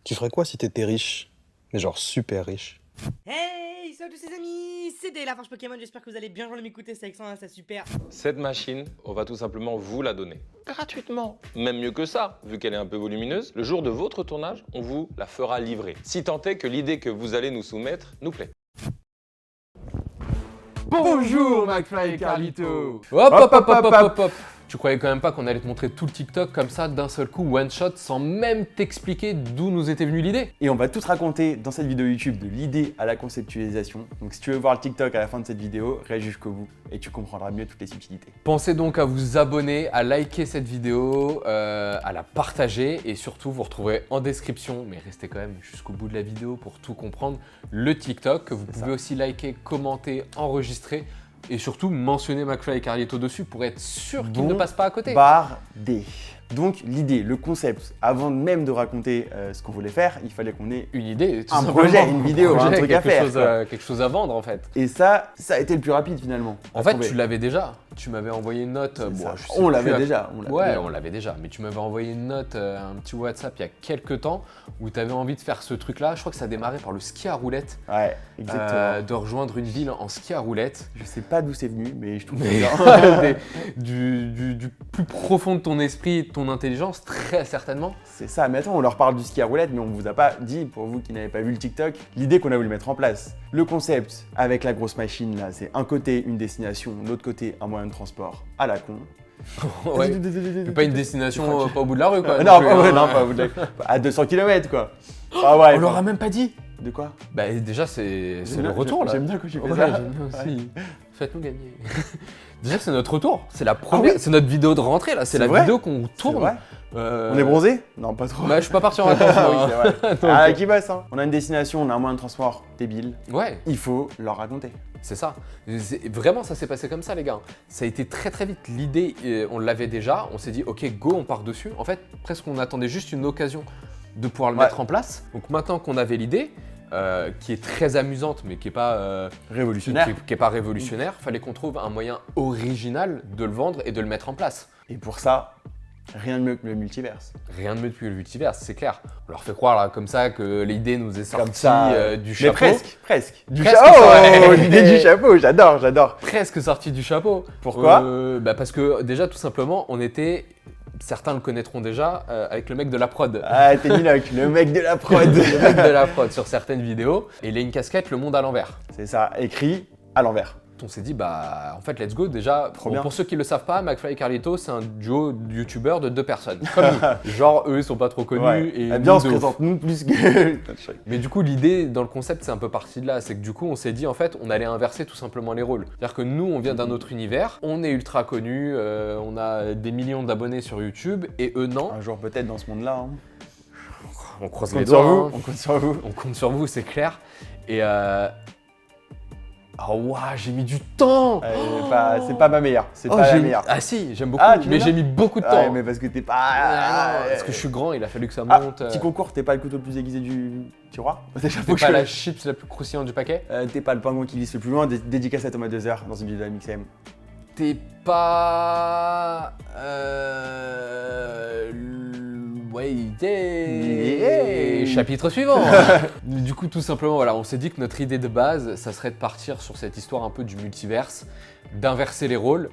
Tu ferais quoi si t'étais riche? Mais genre super riche. Hey, salut tous les amis, c'est Dave, la Forge Pokémon, j'espère que vous allez bien, je m'écouter, c'est excellent, c'est super. Cette machine, on va tout simplement vous la donner. Gratuitement. Même mieux que ça, vu qu'elle est un peu volumineuse, le jour de votre tournage, on vous la fera livrer. Si tant est que l'idée que vous allez nous soumettre nous plaît. Bonjour McFly et Carlito. Hop. Tu croyais quand même pas qu'on allait te montrer tout le TikTok comme ça d'un seul coup, one shot, sans même t'expliquer d'où nous était venue l'idée? Et on va tout te raconter dans cette vidéo YouTube de l'idée à la conceptualisation. Donc si tu veux voir le TikTok à la fin de cette vidéo, reste jusqu'au bout et tu comprendras mieux toutes les subtilités. Pensez donc à vous abonner, à liker cette vidéo, à la partager et surtout vous retrouverez en description, mais restez quand même jusqu'au bout de la vidéo pour tout comprendre, le TikTok que vous pouvez aussi liker, commenter, enregistrer. Et surtout, mentionner McFly et Carlito dessus pour être sûr qu'ils ne passent pas à côté. Bardé. Donc l'idée, le concept, avant même de raconter ce qu'on voulait faire, il fallait qu'on ait Une idée, tout un simplement. projet, une vidéo, un truc à faire. Quelque chose à vendre en fait. Et ça a été le plus rapide finalement. En fait, tu l'avais déjà. Tu m'avais envoyé une note. On l'avait déjà. On l'avait déjà. Mais tu m'avais envoyé une note, un petit WhatsApp il y a quelques temps où tu avais envie de faire ce truc-là. Je crois que ça a démarré par le ski à roulettes. Ouais, exactement. De rejoindre une ville en ski à roulettes. Je sais pas d'où c'est venu, mais je trouve ça du plus profond de ton esprit et de ton intelligence, très certainement. C'est ça, mais attends, on leur parle du ski à roulettes, mais on vous a pas dit, pour vous qui n'avez pas vu le TikTok, l'idée qu'on a voulu mettre en place. Le concept avec la grosse machine là, c'est un côté une destination, l'autre côté un moyen de transport à la con. Ouais. C'est pas une destination pas au bout de la rue quoi. Non, pas au bout de la rue. À 200 km quoi. Ah ouais. On leur a même pas dit. De quoi? Bah déjà c'est le retour là. J'aime bien quand tu fais Ouais, ça. j'aime bien aussi. Faites-nous gagner. Déjà c'est notre retour, c'est la première, c'est notre vidéo de rentrée là, c'est la vrai vidéo qu'on tourne. Vrai. On est bronzé? Non, pas trop. Bah je suis pas parti en vacances moi. Oui, c'est vrai. Ah, qui bosse hein. On a une destination, on a un moyen de transport débile. Ouais. Il faut leur raconter. C'est ça. Vraiment, ça s'est passé comme ça, les gars. Ça a été très très vite. L'idée, on l'avait déjà. On s'est dit, ok, go, on part dessus. En fait, presque on attendait juste une occasion de pouvoir le mettre en place. Donc maintenant qu'on avait l'idée, qui est très amusante, mais qui est pas Révolutionnaire. qui est pas révolutionnaire, fallait qu'on trouve un moyen original de le vendre et de le mettre en place. Et pour ça, rien de mieux que le multiverse. Rien de mieux que le multiverse, c'est clair. On leur fait croire là comme ça que l'idée nous est sortie Comme ça, du chapeau. Mais presque. Du Presque, chapeau. ça, ouais. L'idée du chapeau, j'adore. Presque sorti du chapeau. Pourquoi Parce que déjà tout simplement on était, certains le connaîtront déjà, avec le mec de la prod. Ah, t'es Minoc, le mec de la prod. Le mec de la prod sur certaines vidéos. Et il a une casquette Le Monde à l'envers. C'est ça, écrit à l'envers. On s'est dit bah en fait let's go déjà. Bien. Pour ceux qui le savent pas, McFly et Carlito c'est un duo de youtubeurs de 2 personnes. Comme nous. Genre eux ils sont pas trop connus et bien on nous, se de ouf. présente nous plus que. Mais du coup, l'idée dans le concept, c'est un peu parti de là. C'est que du coup, on s'est dit en fait, on allait inverser tout simplement les rôles. C'est-à-dire que nous, on vient d'un autre univers, on est ultra connus, on a des millions d'abonnés sur YouTube, et eux, non. Un jour peut-être dans ce monde-là. Hein. On croise On les compte sur doigts. vous. Hein. On compte sur vous. On compte sur vous, c'est clair. Et oh waouh, j'ai mis du temps. C'est pas ma meilleure. C'est Oh, pas la j'ai- meilleure. Ah si, j'aime beaucoup, Ah, tu mais l'aimes j'ai mis beaucoup de temps. Ouais, mais parce que t'es pas. Parce que je suis grand, il a fallu que ça Ah, monte. petit concours, t'es pas le couteau le plus aiguisé du roi? Déjà, T'es pas la chips la plus croustillante du paquet. T'es pas le pingouin qui glisse le plus loin, dédicace à Thomas 2 heures dans une vidéo de MXM. T'es pas. Ouais, chapitre suivant. Du coup, tout simplement, voilà, on s'est dit que notre idée de base, ça serait de partir sur cette histoire un peu du multiverse, d'inverser les rôles.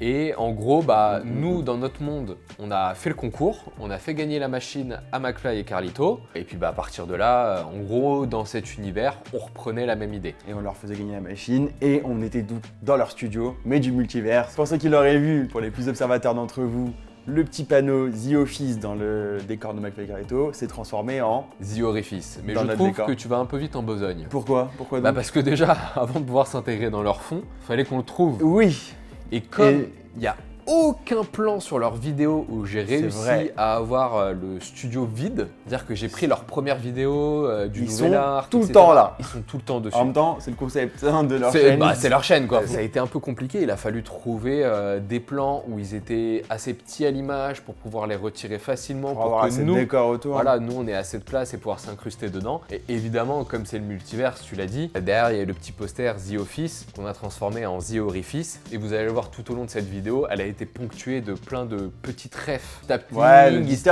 Et en gros, bah, nous, dans notre monde, on a fait le concours, on a fait gagner la machine à McFly et Carlito. Et puis, bah, à partir de là, en gros, dans cet univers, on reprenait la même idée. Et on leur faisait gagner la machine et on était dans leur studio, mais du multiverse. Pour ceux qui l'auraient vu, pour les plus observateurs d'entre vous, le petit panneau The Office dans le décor de McFly et Carlito s'est transformé en... The Orifice. Mais Dans je notre trouve décor. que tu vas un peu vite en besogne. Pourquoi donc Bah parce que déjà, avant de pouvoir s'intégrer dans leur fond, fallait qu'on le trouve. Oui. Et comme Et- il n'y a aucun plan sur leur vidéo où j'ai réussi vrai. à avoir le studio vide, c'est-à-dire que j'ai pris leur première vidéo du Ils nouvel sont arc, tout le etc. temps là. Ils sont tout le temps dessus. En même temps, c'est le concept de leur C'est chaîne. c'est leur chaîne quoi. Ça a été un peu compliqué, il a fallu trouver des plans où ils étaient assez petits à l'image pour pouvoir les retirer facilement Pour avoir que assez de nous, décor autour. voilà, nous on est assez de place et pouvoir s'incruster dedans. Et évidemment, comme c'est le multiverse, tu l'as dit, derrière il y a le petit poster The Office qu'on a transformé en The Orifice. Et vous allez le voir tout au long de cette vidéo, elle a été été ponctué de plein de petites refs. Ouais, d'easter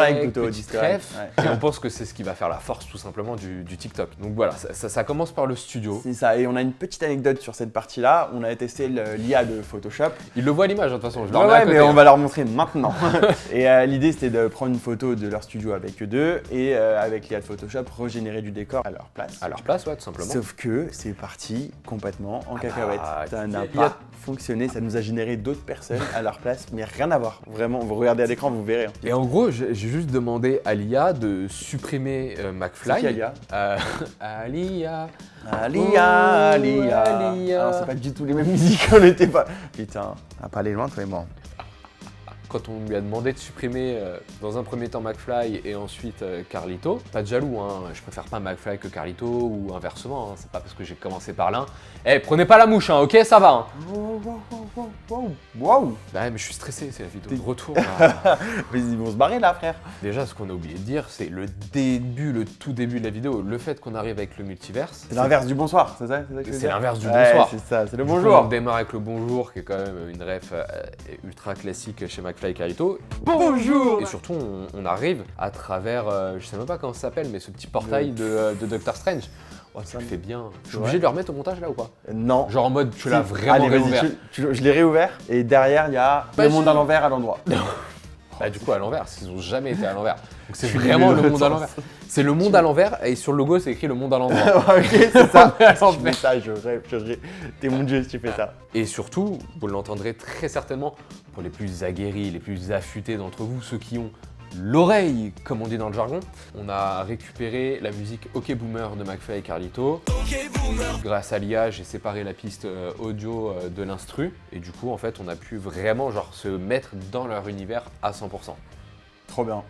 egg plutôt. Petites refs. Et on pense que c'est ce qui va faire la force tout simplement du TikTok. Donc voilà, ça commence par le studio. C'est ça, et on a une petite anecdote sur cette partie-là. On a testé l'IA de Photoshop. Ils le voient à l'image, de toute façon, je leur Ouais, mets à côté. mais on va leur montrer maintenant. Et l'idée, c'était de prendre une photo de leur studio avec eux deux et avec l'IA de Photoshop, régénérer du décor à leur place. À leur place, ouais, tout simplement. Sauf que c'est parti complètement en cacahuète. Ça n'a il y a- pas fonctionné, ça nous a généré d'autres personnes à leur place, mais rien à voir. Vraiment, vous regardez à l'écran, vous verrez. Et en gros, j'ai juste demandé à l'IA de supprimer McFly. C'est qui, Alia À l'IA. Alia. Alia. Alors, c'est pas du tout les mêmes musiques, on n'était pas. Putain, on va pas aller loin, toi et moi. Quand on lui a demandé de supprimer dans un premier temps McFly et ensuite Carlito, pas de jaloux, hein, je préfère pas McFly que Carlito ou inversement, hein, c'est pas parce que j'ai commencé par l'un. Eh, prenez pas la mouche, hein, ok, ça va. Hein. Wow. Bah ouais, mais je suis stressé, c'est la vidéo de retour. Là. Mais ils vont se barrer là, frère. Déjà, ce qu'on a oublié de dire, c'est le tout début de la vidéo, le fait qu'on arrive avec le multiverse. C'est l'inverse du bonsoir, c'est ça que je veux C'est dire l'inverse du Ouais, bonsoir. c'est ça, c'est le Du coup, bonjour. on démarre avec le bonjour, qui est quand même une ref ultra classique chez McFly et Carlito. Bonjour. Et surtout, on arrive à travers, je sais même pas comment ça s'appelle, mais ce petit portail de Doctor Strange. Oh, ça me fait bien. Je suis obligé de le remettre au montage là ou pas? Non. Genre en mode, tu l'as Si. vraiment Allez, vas-y, réouvert. je l'ai réouvert et derrière il y a Bah, le monde à l'envers à l'endroit. Bah du coup à l'envers, ils ont jamais été à l'envers. Donc c'est Je suis vraiment nul le dans monde le à sens. l'envers. C'est le monde à l'envers et sur le logo c'est écrit le monde à l'endroit. Ok, c'est ça. À Je l'envers. fais ça, je rêve. T'es mon dieu si tu fais ça. Et surtout, vous l'entendrez très certainement pour les plus aguerris, les plus affûtés d'entre vous, ceux qui ont l'oreille, comme on dit dans le jargon. On a récupéré la musique OK Boomer de McFly et Carlito. Grâce à l'IA, j'ai séparé la piste audio de l'instru. Et du coup, en fait, on a pu vraiment genre, se mettre dans leur univers à 100%. Trop bien.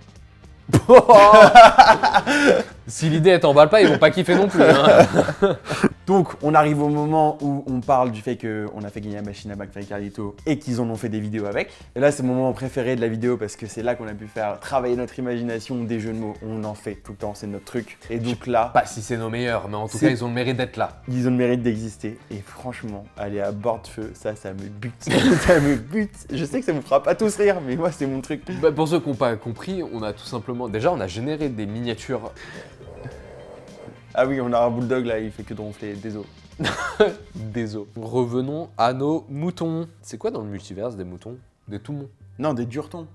Si l'idée elle t'emballe pas, ils vont pas kiffer non plus. Hein. Donc, on arrive au moment où on parle du fait qu'on a fait gagner la machine à McFly et Carlito et qu'ils en ont fait des vidéos avec. Et là, c'est mon moment préféré de la vidéo parce que c'est là qu'on a pu faire travailler notre imagination, des jeux de mots. On en fait tout le temps, c'est notre truc. Et donc là, Pas si c'est nos meilleurs, mais en tout C'est- cas, ils ont le mérite d'être là. ils ont le mérite d'exister. Et franchement, aller à bord de feu, ça me bute. Ça me bute. Je sais que ça vous fera pas tous rire, mais moi, c'est mon truc. Bah, pour ceux qui n'ont pas compris, on a tout simplement. Déjà, on a généré des miniatures. Ah oui, on a un bulldog là, il fait que de ronfler des os. Des os. Revenons à nos moutons. C'est quoi dans le multiverse des moutons? Des toumons. Non, des durtons.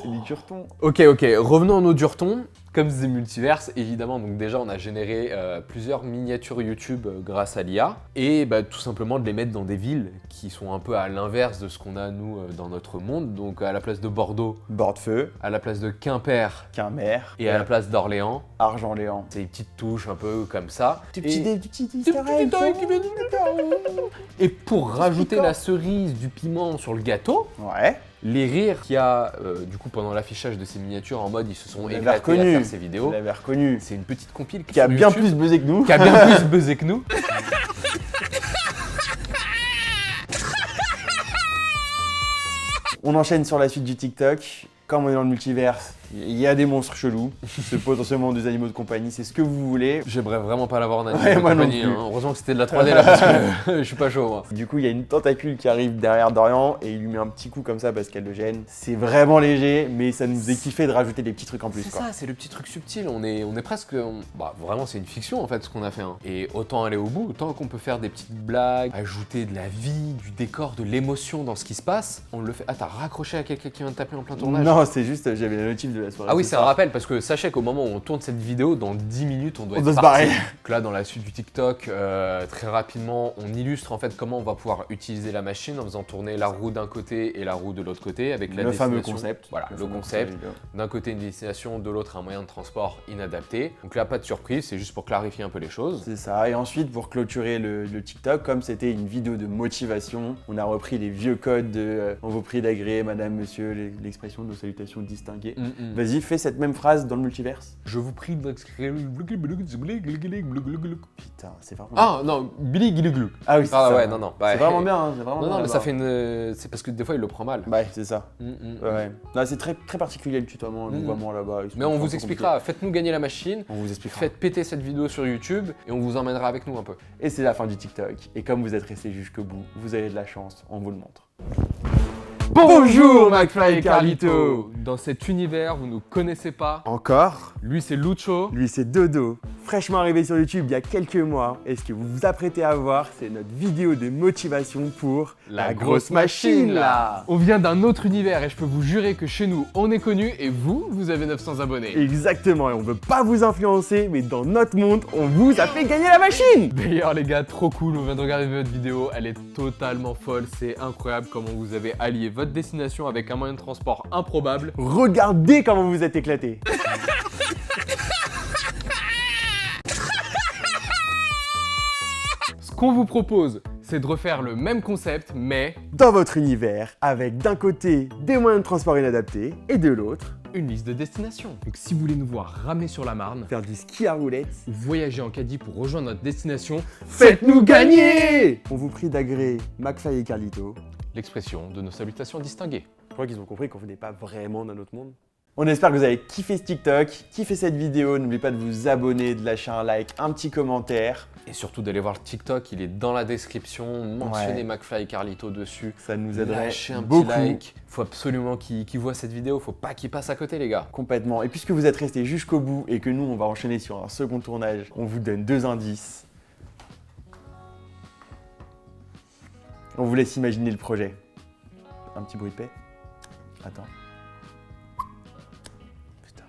C'est des durtons. Ok, revenons à nos durtons. Comme c'est multiverse, évidemment, donc déjà on a généré plusieurs miniatures YouTube grâce à l'IA et bah, tout simplement de les mettre dans des villes qui sont un peu à l'inverse de ce qu'on a nous dans notre monde. Donc à la place de Bordeaux, Bord de feu, à la place de Quimper Quimper et à la place d'Orléans. Argent-Léant. C'est des petites touches un peu comme ça. Des Et- petits Des petits détails qui viennent Et pour rajouter la cerise du piment sur le gâteau, Ouais. les rires qu'il y a du coup pendant l'affichage de ces miniatures en mode ils se sont Vous l'avez éclatés à reconnu. faire ces vidéos. Vous l'avez reconnu. C'est une petite compile Qui a sur bien YouTube, plus buzzé que nous. qui a bien plus buzzé que nous. On enchaîne sur la suite du TikTok. Comme on est dans le multiverse, il y a des monstres chelous. C'est potentiellement des animaux de compagnie. C'est ce que vous voulez. J'aimerais vraiment pas l'avoir en animé Ouais, de moi non compagnie, plus. hein. Heureusement que c'était de la 3D là parce que je suis pas chaud moi. Du coup, il y a une tentacule qui arrive derrière Dorian et il lui met un petit coup comme ça parce qu'elle le gêne. C'est vraiment léger, mais ça nous faisait kiffer de rajouter des petits trucs en plus. C'est Quoi. ça, c'est le petit truc subtil. On est presque. Bah, vraiment, c'est une fiction en fait ce qu'on a fait. Hein. Et autant aller au bout, autant qu'on peut faire des petites blagues, ajouter de la vie, du décor, de l'émotion dans ce qui se passe. On le fait. Ah, t'as raccroché à quelqu'un qui vient de taper en plein tournage? Non, c'est juste, j'avais la notif de la soirée. Ah oui, ce c'est un soir. rappel parce que sachez qu'au moment où on tourne cette vidéo, dans 10 minutes, on doit On être doit se parti. barrer. Donc là, dans la suite du TikTok, très rapidement, on illustre en fait comment on va pouvoir utiliser la machine en faisant tourner la roue d'un côté et la roue de l'autre côté avec la Le fameux destination. concept. Voilà, le fameux concept. vidéo. D'un côté une destination, de l'autre un moyen de transport inadapté. Donc là, pas de surprise, c'est juste pour clarifier un peu les choses. C'est ça. Et ensuite, pour clôturer le TikTok, comme c'était une vidéo de motivation, on a repris les vieux codes de on vous prie d'agréer, madame, monsieur, l'expression de salutations distinguées. Vas-y, fais cette même phrase dans le multiverse. Je vous prie d'inscrire. Putain, c'est vraiment. Ah non, Billy Giluglu. Ah oui, c'est Ah ça. ouais, non, non. C'est vraiment bien, hein, c'est vraiment Non, bien. non, mais là-bas. ça fait une. C'est parce que des fois il le prend mal. Ouais, c'est ça. Mm. Ouais. Non, c'est très, très particulier le tutoiement, le vouvoiement là-bas. Mais on vous expliquera, faites-nous gagner la machine, On vous expliquera. faites péter cette vidéo sur YouTube et on vous emmènera avec nous un peu. Et c'est la fin du TikTok. Et comme vous êtes resté jusqu'au bout, vous avez de la chance, on vous le montre. Bonjour McFly et Carlito. Dans cet univers, vous ne nous connaissez pas. Encore. Lui, c'est Lucho. Lui, c'est Dodo. Fraîchement arrivé sur YouTube il y a quelques mois. Et ce que vous vous apprêtez à voir, c'est notre vidéo de motivation pour La grosse machine, là. On vient d'un autre univers et je peux vous jurer que chez nous, on est connu et vous avez 900 abonnés. Exactement, et on veut pas vous influencer, mais dans notre monde, on vous a fait gagner la machine. D'ailleurs, les gars, trop cool, on vient de regarder votre vidéo, elle est totalement folle, c'est incroyable comment vous avez allié votre destination avec un moyen de transport improbable. Regardez comment vous êtes éclatés. Ce qu'on vous propose, c'est de refaire le même concept, mais Dans votre univers, avec d'un côté des moyens de transport inadaptés, et de l'autre, une liste de destinations. Donc si vous voulez nous voir ramer sur la Marne, faire du ski à roulettes, ou voyager en caddie pour rejoindre notre destination, faites-nous gagner. On vous prie d'agréer McFly et Carlito. l'expression de nos salutations distinguées. Je crois qu'ils ont compris qu'on venait pas vraiment d'un autre monde. On espère que vous avez kiffé ce TikTok, kiffé cette vidéo. N'oubliez pas de vous abonner, de lâcher un like, un petit commentaire. Et surtout d'aller voir le TikTok, il est dans la description, mentionnez Ouais. McFly et Carlito dessus. Ça nous aiderait Lâchez un beaucoup. petit like. Faut absolument qu'ils voient cette vidéo, faut pas qu'ils passent à côté les gars. Complètement. Et puisque vous êtes restés jusqu'au bout et que nous, on va enchaîner sur un second tournage, on vous donne 2 indices. On vous laisse imaginer le projet. Un petit bruit de paix. Attends. Putain.